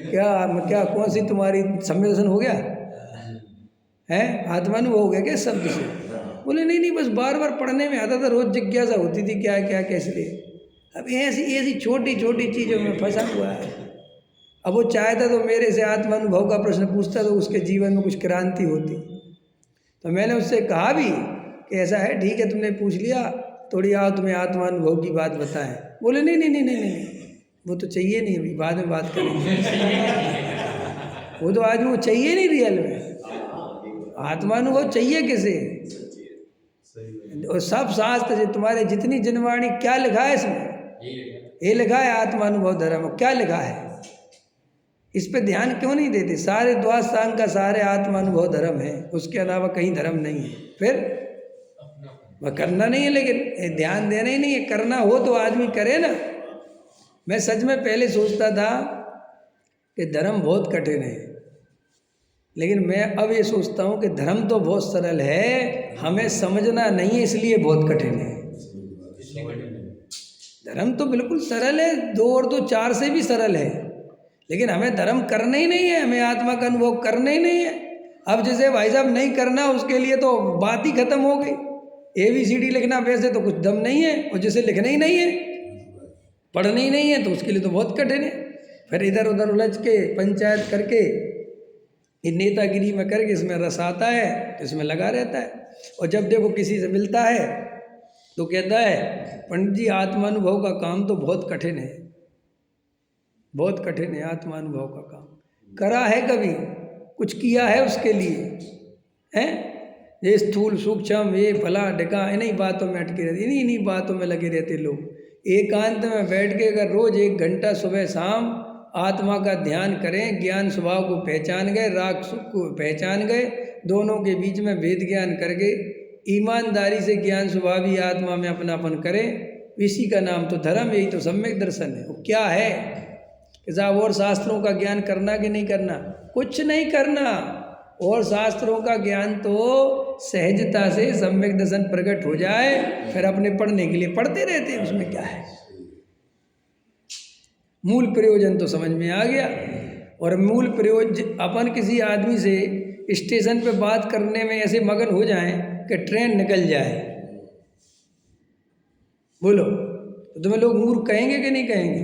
क्या कौन सी तुम्हारी सम्मेलन हो गया है? आत्मानुभव हो गया क्या शब्द से? बोले नहीं नहीं, बस बार बार पढ़ने में आता था, रोज जिज्ञासा होती थी क्या क्या कैसे। अब ऐसी ऐसी छोटी छोटी चीज़ों में फंसा हुआ है। अब वो चाहता तो मेरे से आत्मानुभव का प्रश्न पूछता तो उसके जीवन में कुछ क्रांति होती। तो मैंने उससे कहा भी कि ऐसा है, ठीक है तुमने पूछ लिया, थोड़ी आओ तुम्हें आत्मानुभव की बात बताएं। बोले नहीं नहीं नहीं नहीं नहीं, वो तो चाहिए नहीं, अभी बाद में बात करेंगे। वो तो आज वो चाहिए नहीं रियल में, आत्मानुभव चाहिए किसे? और सब शास्त्र से तुम्हारे जितनी जनवाणी, क्या लिखा है इसमें? ये लिखा है आत्मानुभव धर्म, क्या लिखा है? इस पे ध्यान क्यों नहीं देते? सारे द्वादश सांग का सारे आत्मानुभव धर्म है, उसके अलावा कहीं धर्म नहीं है। फिर वह करना नहीं है, लेकिन ध्यान देना ही नहीं है। करना हो तो आदमी करे ना। मैं सच में पहले सोचता था कि धर्म बहुत कठिन है, लेकिन मैं अब ये सोचता हूँ कि धर्म तो बहुत सरल है, हमें समझना नहीं है इसलिए बहुत कठिन है। धर्म तो बिल्कुल सरल है, 2 और 2 4 से भी सरल है, लेकिन हमें धर्म करना ही नहीं है, हमें आत्मा का अनुभव करना ही नहीं है। अब जैसे भाई साहब नहीं करना, उसके लिए तो बात ही खत्म हो गई। ABCD लिखना वैसे तो कुछ दम नहीं है, और जैसे लिखना ही नहीं है, पढ़ना ही नहीं है, तो उसके लिए तो बहुत कठिन है। फिर इधर उधर उलझ के पंचायत करके, ये नेतागिरी में करके इसमें रस आता है तो इसमें लगा रहता है। और जब देखो किसी से मिलता है तो कहता है पंडित जी आत्मानुभव का काम तो बहुत कठिन है, बहुत कठिन है आत्मानुभव का काम। करा है कभी? कुछ किया है उसके लिए? हैं? ये स्थूल सूक्ष्म ये फला ढका इन्हीं बातों में अटके रहते, इन्हीं बातों में लगे रहते लोग। एकांत में बैठ के अगर रोज 1 घंटा सुबह शाम आत्मा का ध्यान करें, ज्ञान स्वभाव को पहचान गए, राग सुख को पहचान गए, दोनों के बीच में भेद ज्ञान करके ईमानदारी से ज्ञान स्वभावी आत्मा में अपनापन करें, इसी का नाम तो धर्म, यही तो सम्यक दर्शन है। वो क्या है कि साहब और शास्त्रों का ज्ञान करना कि नहीं करना? कुछ नहीं करना। और शास्त्रों का ज्ञान तो सहजता से सम्यक दर्शन प्रकट हो जाए, फिर अपने पढ़ने के लिए पढ़ते रहते हैं, उसमें क्या है? मूल प्रयोजन तो समझ में आ गया। और मूल प्रयोजन, अपन किसी आदमी से स्टेशन पे बात करने में ऐसे मगन हो जाएं कि ट्रेन निकल जाए, बोलो तो तुम्हें लोग मूर्ख कहेंगे कि नहीं कहेंगे?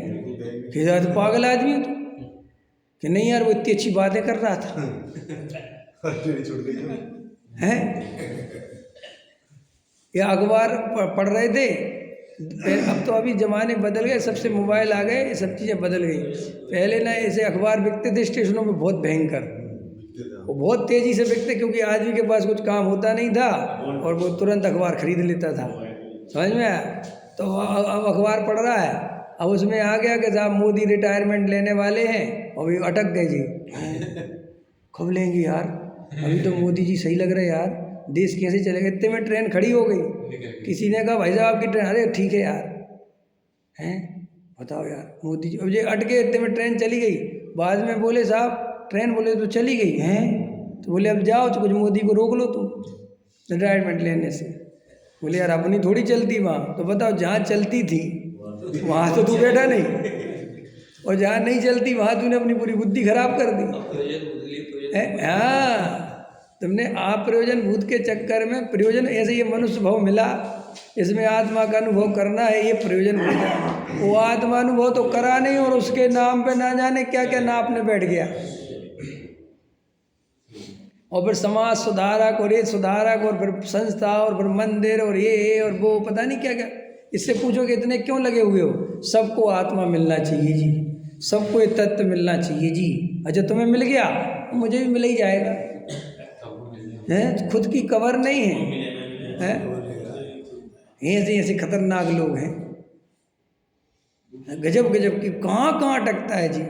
कि यार पागल आदमी हो तुम, कि नहीं यार वो इतनी अच्छी बातें कर रहा था हैं। या अखबार पढ़ रहे थे अब तो अभी ज़माने बदल गए, सबसे मोबाइल आ गए, ये सब चीज़ें बदल गई। पहले ना ऐसे अखबार बिकते थे स्टेशनों पे बहुत भयंकर, वो बहुत तेज़ी से बिकते, क्योंकि आदमी के पास कुछ काम होता नहीं था और वो तुरंत अखबार खरीद लेता था। समझ में आया? तो अब अखबार पढ़ रहा है, अब उसमें आ गया कि साहब मोदी रिटायरमेंट लेने वाले हैं, और भी अटक गए जी। कब लेंगे यार, अभी तो मोदी जी सही लग रहे यार, देश कैसे चलेगा? इतने में ट्रेन खड़ी हो गई, किसी ने कहा भाई साहब आपकी ट्रेन, अरे ठीक है यार, हैं बताओ यार मोदी जी, अब ये अटके, इतने में ट्रेन चली गई। बाद में बोले साहब ट्रेन, बोले तो चली गई हैं, तो बोले अब जाओ तो कुछ मोदी को रोक लो तुम रिटायरमेंट लेने से। बोले यार अपनी थोड़ी चलती वहाँ, तो बताओ जहाँ चलती थी वहाँ तो तू बैठा नहीं, और जहाँ नहीं चलती वहाँ तूने अपनी पूरी बुद्धि खराब कर दी। हाँ, तुमने अप्रयोजन भूत के चक्कर में प्रयोजन, ऐसे ये मनुष्य भाव मिला, इसमें आत्मा का अनुभव करना है, ये प्रयोजन भूत। वो आत्मा अनुभव तो करा नहीं, और उसके नाम पे ना जाने क्या क्या नापने बैठ गया। और फिर समाज सुधारक और ये सुधारक, और फिर संस्था, और फिर मंदिर, और ये और वो पता नहीं क्या क्या। इससे पूछो कि इतने क्यों लगे हुए हो? सबको आत्मा मिलना चाहिए जी, सबको ये तत्व मिलना चाहिए जी। अच्छा तुम्हें मिल गया, मुझे भी मिल ही जाएगा, हैं? खुद की कवर नहीं है, ऐसे ऐसे खतरनाक लोग हैं, गजब गजब की, कहाँ कहाँ अटकता है जी।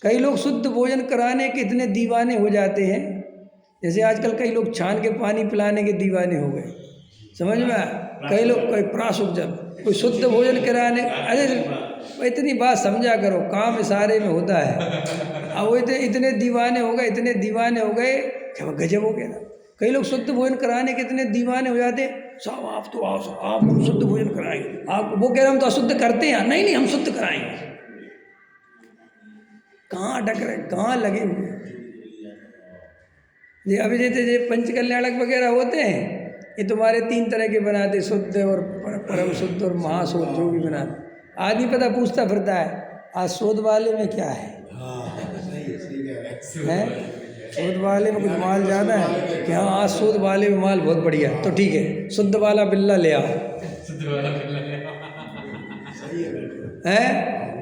कई लोग शुद्ध भोजन कराने के इतने दीवाने हो जाते हैं, जैसे आजकल कई लोग छान के पानी पिलाने के दीवाने हो गए। समझ में आया? कई लोग, कोई प्रास उपजन, कोई शुद्ध भोजन कराने, अरे इतनी बात समझा करो, काम इशारे में होता है। अब वो इतने दीवाने हो गए, इतने दीवाने हो गए, गजब हो गया ना। कई लोग शुद्ध भोजन कराने के इतने दीवाने हो जाते, साहब आप तो आओ, आप हम शुद्ध भोजन कराएंगे, आप वो कह रहे हम तो अशुद्ध करते हैं, नहीं नहीं हम शुद्ध कराएंगे। कहाँ अटक रहे, कहाँ लगे हुए? ये अभी जैसे पंच कल्याणक वगैरह होते हैं, ये तुम्हारे 3 तरह के बनाते, शुद्ध और परम शुद्ध और महाशोध, जो भी बनाते। आदमी पता पूछता फिरता है आज शोध वाले में क्या है, शोध वाले में कुछ माल ज़्यादा है कि हाँ आज शोध वाले में माल बहुत बढ़िया, तो ठीक है शुद्ध वाला बिल्ला ले आओ, है।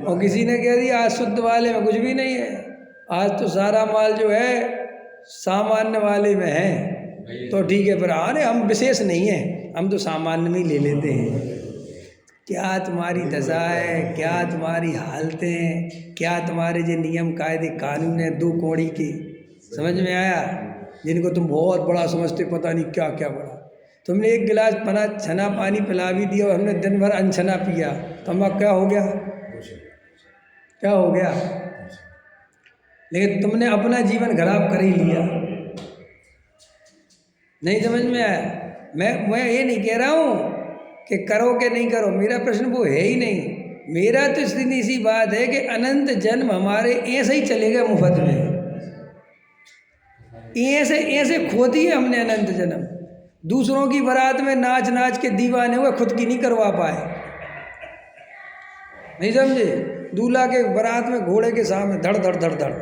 और किसी ने कह दिया आज शुद्ध वाले में कुछ भी नहीं है, आज तो सारा माल जो है सामान्य वाले में है, तो ठीक है, पर अरे हम विशेष नहीं है, हम तो सामान्य में ही ले लेते हैं। क्या तुम्हारी दशा है, क्या तुम्हारी हालतें हैं, क्या तुम्हारे जो नियम कायदे कानून है 2 कौड़ी के, समझ में आया? जिनको तुम बहुत बड़ा समझते, पता नहीं क्या क्या बड़ा। तुमने 1 गिलास छना पानी पिला भी दिया और हमने दिन भर अनछना पिया, तो हमारा क्या हो गया, क्या हो गया? लेकिन तुमने अपना जीवन खराब कर ही लिया। नहीं समझ में आया? मैं ये नहीं कह रहा हूँ कि करो कि नहीं करो, मेरा प्रश्न वो है ही नहीं। मेरा तो सीधी सी बात है कि अनंत जन्म हमारे ऐसे ही चलेगा मुफ्त में, ऐसे ऐसे खो दिए हमने अनंत जन्म। दूसरों की बारात में नाच नाच के दीवाने हुए, खुद की नहीं करवा पाए। नहीं समझे? दूल्हा के बारात में घोड़े के सामने धड़ धड़ धड़ धड़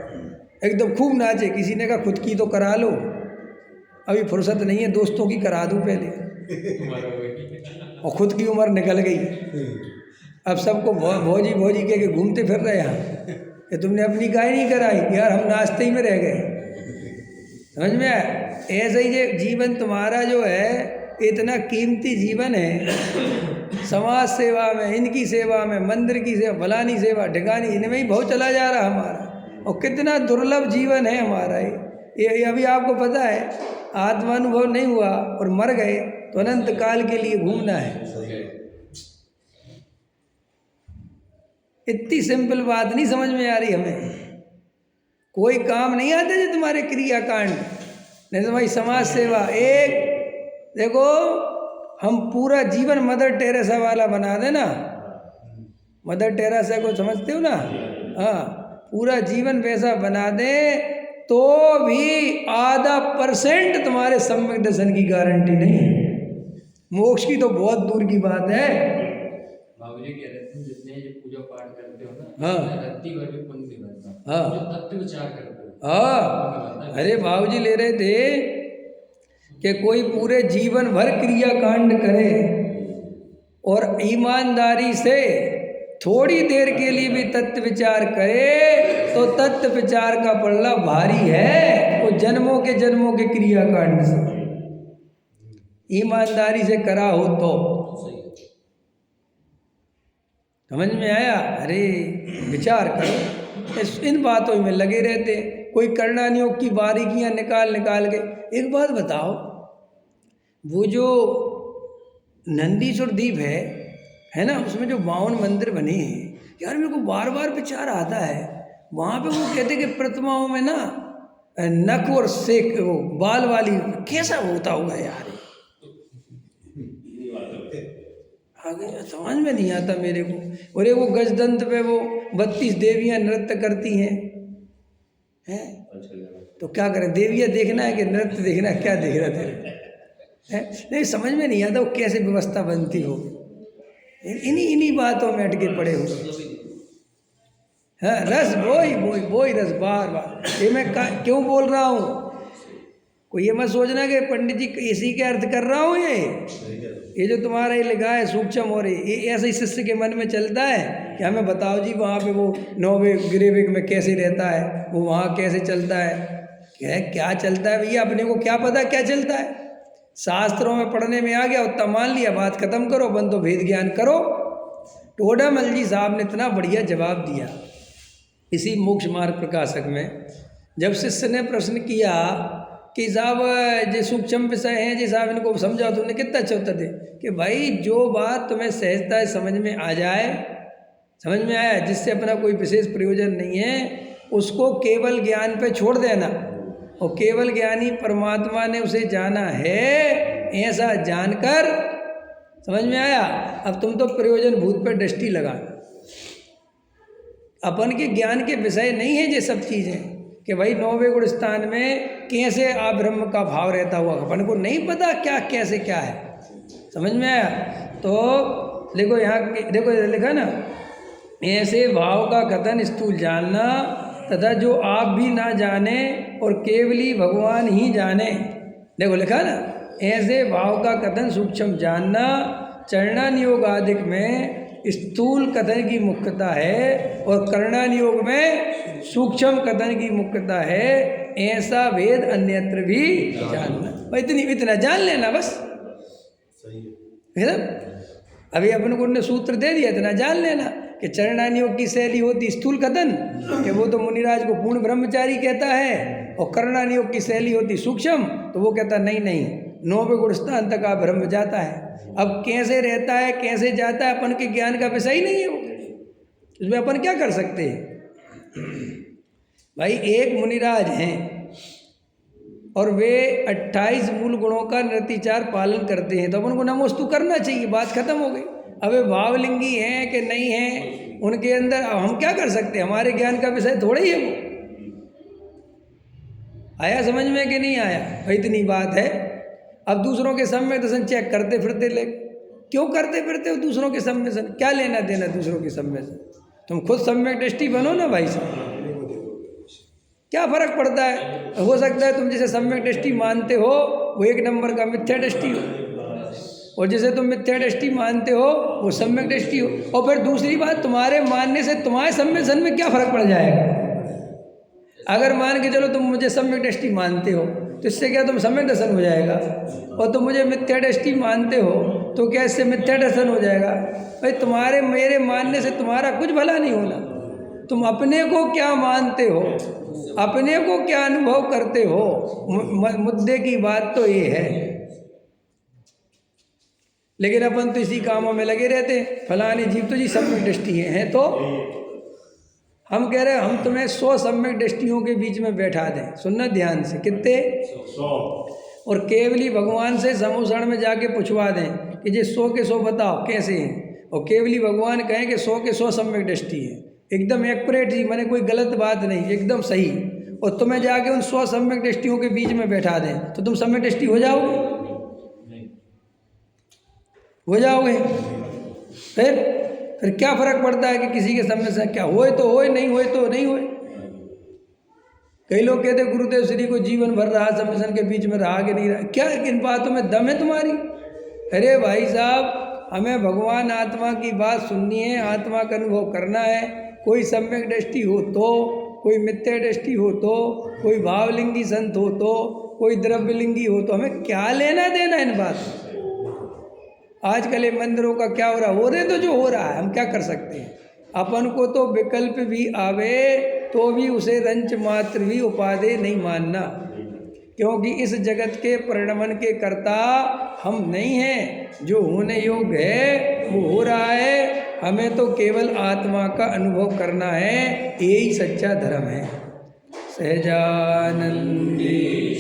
एकदम खूब नाचे, किसी ने कहा खुद की तो करा लो, अभी फुर्सत नहीं है, दोस्तों की करा दूं पहले, और खुद की उम्र निकल गई। अब सबको भौजी भौजी कह के घूमते फिर रहे यहाँ, ये तुमने अपनी गाय नहीं कराई यार, हम नाश्ते ही में रह गए। समझ में आया? ऐसे ही ये जीवन तुम्हारा जो है, इतना कीमती जीवन है, समाज सेवा में, इनकी सेवा में, मंदिर की सेवा, फलानी सेवा ढिकानी, इनमें ही बहुत चला जा रहा हमारा। और कितना दुर्लभ जीवन है हमारा ये अभी आपको पता है, आत्मानुभव नहीं हुआ और मर गए तो अनंत काल के लिए घूमना है। इतनी सिंपल बात नहीं समझ में आ रही हमें। कोई काम नहीं आता जो तुम्हारे क्रियाकांड, नहीं तो भाई समाज सेवा। एक देखो, हम पूरा जीवन मदर टेरेसा वाला बना देना, मदर टेरेसा को समझते हो ना? हाँ, पूरा जीवन वैसा बना दे तो भी आधा % तुम्हारे सम्यक दर्शन की गारंटी नहीं है। मोक्ष की तो बहुत दूर की बात है। बाबूजी कह रहे थे जितने जो पूजा पाठ करते हो ना, हाँ रत्ती भर भी पुण्य नहीं बनता, हाँ जो तत्व विचार करते हो। हाँ, अरे बाबूजी ले रहे थे कि कोई पूरे जीवन भर क्रियाकांड करे और ईमानदारी से थोड़ी देर के लिए भी तत्व विचार करे तो तत्व विचार का पल्ला भारी है, वो जन्मों के क्रियाकांड से ईमानदारी से करा हो तो। समझ में आया? अरे विचार करो, इन बातों में लगे रहते, कोई करना नहीं हो की बारीकियां निकाल के। एक बात बताओ, वो जो नंदीश्वर द्वीप है ना, उसमें जो 52 मंदिर बने हैं यार, मेरे को बार बार विचार आता है। वहाँ पे वो कहते कि प्रतिमाओं में ना नक और सेक वो बाल वाली कैसा होता हुआ है यार, आगे समझ में नहीं आता मेरे को। और वो गजदंत पे वो 32 देवियां नृत्य करती हैं, तो क्या करें, देवियां देखना है कि नृत्य देखना है, क्या देख रहा तेरे है? नहीं समझ में नहीं आता वो कैसे व्यवस्था बनती हो, इन्हीं बातों में अटके पड़े हो। हाँ, रस बोई रस बार ये मैं क्यों बोल रहा हूँ, कोई ये मत सोचना कि पंडित जी इसी के अर्थ कर रहा हूँ। ये जो तुम्हारा ये लिखा है सूक्ष्म, और ये ऐसे ही शिष्य के मन में चलता है कि हमें बताओ जी वहाँ पे वो 9वें गिरेविक में कैसे रहता है, वो वहाँ कैसे चलता है, क्या चलता है भैया, अपने को क्या पता क्या चलता है। शास्त्रों में पढ़ने में आ गया, उतना मान लिया, बात खत्म करो, बंदो भेद ज्ञान करो। टोडामल जी साहब ने इतना बढ़िया जवाब दिया इसी मोक्ष मार्ग प्रकाशक में, जब शिष्य ने प्रश्न किया कि साहब जो सूक्ष्म विषय हैं जी साहब इनको समझाओ, तुमने कितना अच्छा उत्तर दे कि भाई जो बात तुम्हें सहजता है समझ में आ जाए, समझ में आया, जिससे अपना कोई विशेष प्रयोजन नहीं है, उसको केवल ज्ञान पे छोड़ देना, और केवल ज्ञानी परमात्मा ने उसे जाना है ऐसा जानकर, समझ में आया। अब तुम तो प्रयोजन भूत पर दृष्टि लगाना, अपन के ज्ञान के विषय नहीं है ये सब चीज़ें कि भाई 9वें गुण स्थान में कैसे आब्रह्म का भाव रहता हुआ, अपन को नहीं पता क्या कैसे क्या है, समझ में आया। तो देखो यहाँ देखो लिखा ना, ऐसे भाव का कथन स्थूल जानना तथा जो आप भी ना जाने और केवली भगवान ही जाने। देखो लिखा ना, ऐसे भाव का कथन सूक्ष्म जानना चरणानियोग आदि में स्थूल कथन की मुख्यता है और करणानियोग में सूक्ष्म कथन की मुख्यता है, ऐसा भेद अन्यत्र भी जानना। इतना जान लेना बस, अभी अपन को ने सूत्र दे दिया, इतना जान लेना कि चरणानियोग की शैली होती स्थूल कथन, कि वो तो मुनिराज को पूर्ण ब्रह्मचारी कहता है, और करणानियोग की शैली होती सूक्ष्म, तो वो कहता नहीं 9वें गुण स्थान तक आप ब्रह्म जाता है। अब कैसे रहता है कैसे जाता है अपन के ज्ञान का विषय ही नहीं है वो, उसमें अपन क्या कर सकते हैं। भाई एक मुनिराज हैं और वे 28 मूल गुणों का नृत्याचार पालन करते हैं, तो अपन को नमोस्तु करना चाहिए, बात खत्म हो गई। अब वे भावलिंगी हैं कि नहीं हैं उनके अंदर, अब हम क्या कर सकते हैं, हमारे ज्ञान का विषय थोड़ा ही है वो। आया समझ में कि नहीं आया, भाई इतनी बात है। अब दूसरों के सम्यक दर्शन चेक करते फिरते ले, क्यों करते फिरते हो दूसरों के सम्यक दर्शन, क्या लेना देना दूसरों के सम्यक से, तुम खुद सम्यक दृष्टि बनो ना भाई साहब, क्या फर्क पड़ता है। हो सकता है तुम जिसे सम्यक दृष्टि मानते हो वो 1 नंबर का मिथ्या दृष्टि हो, और जिसे तुम मिथ्या दृष्टि मानते हो वो सम्यक दृष्टि हो। और फिर दूसरी बात, तुम्हारे मानने से तुम्हारे सम्यक दर्शन में क्या फर्क पड़ जाएगा। अगर मान के चलो तुम मुझे सम्यक दृष्टि मानते हो तो इससे क्या तुम सम्यक दर्शन हो जाएगा, और तुम मुझे मिथ्या दृष्टि मानते हो तो क्या इससे मिथ्या दर्शन हो जाएगा। भाई तुम्हारे मेरे मानने से तुम्हारा कुछ भला नहीं होना, तुम अपने को क्या मानते हो, अपने को क्या अनुभव करते हो, मुद्दे की बात तो ये है। लेकिन अपन तो इसी कामों में लगे रहते हैं, फलाने जीव तो जी सम्यक दृष्टि है, तो हम कह रहे हैं हम तुम्हें 100 सम्यक दृष्टियों के बीच में बैठा दें, सुनना ध्यान से, कितने 100, और केवली भगवान से समूषण में जाके पूछवा दें कि ये 100 के 100 बताओ कैसे हैं, और केवली भगवान कहें कि 100 के 100 सम्यक दृष्टि है, एकदम एक्यूरेट जी, मैंने कोई गलत बात नहीं, एकदम सही, और तुम्हें जाके उन 100 सम्यक दृष्टियों के बीच में बैठा दें तो तुम सम्यक दृष्टि हो जाओगे, हो जाओगे। फिर क्या फर्क पड़ता है कि किसी के सामने से क्या होए तो होए, नहीं होए तो नहीं होए। कई लोग कहते गुरुदेव श्री को जीवन भर रहा सम्मेलन के बीच में रहा कि नहीं रहा, क्या इन बातों में दम है तुम्हारी। अरे भाई साहब, हमें भगवान आत्मा की बात सुननी है, आत्मा का अनुभव करना है। कोई सम्यक दृष्टि हो तो, कोई मिथ्या दृष्टि हो तो, कोई भावलिंगी संत हो तो, कोई द्रव्यलिंगी हो तो, हमें क्या लेना देना इन बातों से। आजकल ये मंदिरों का क्या हो रहा है, हो रहे तो जो हो रहा है, हम क्या कर सकते हैं। अपन को तो विकल्प भी आवे तो भी उसे रंच मात्र भी उपाधि नहीं मानना, क्योंकि इस जगत के परिणमन के कर्ता हम नहीं हैं। जो होने योग्य है वो हो रहा है, हमें तो केवल आत्मा का अनुभव करना है, यही सच्चा धर्म है। सहजानंदी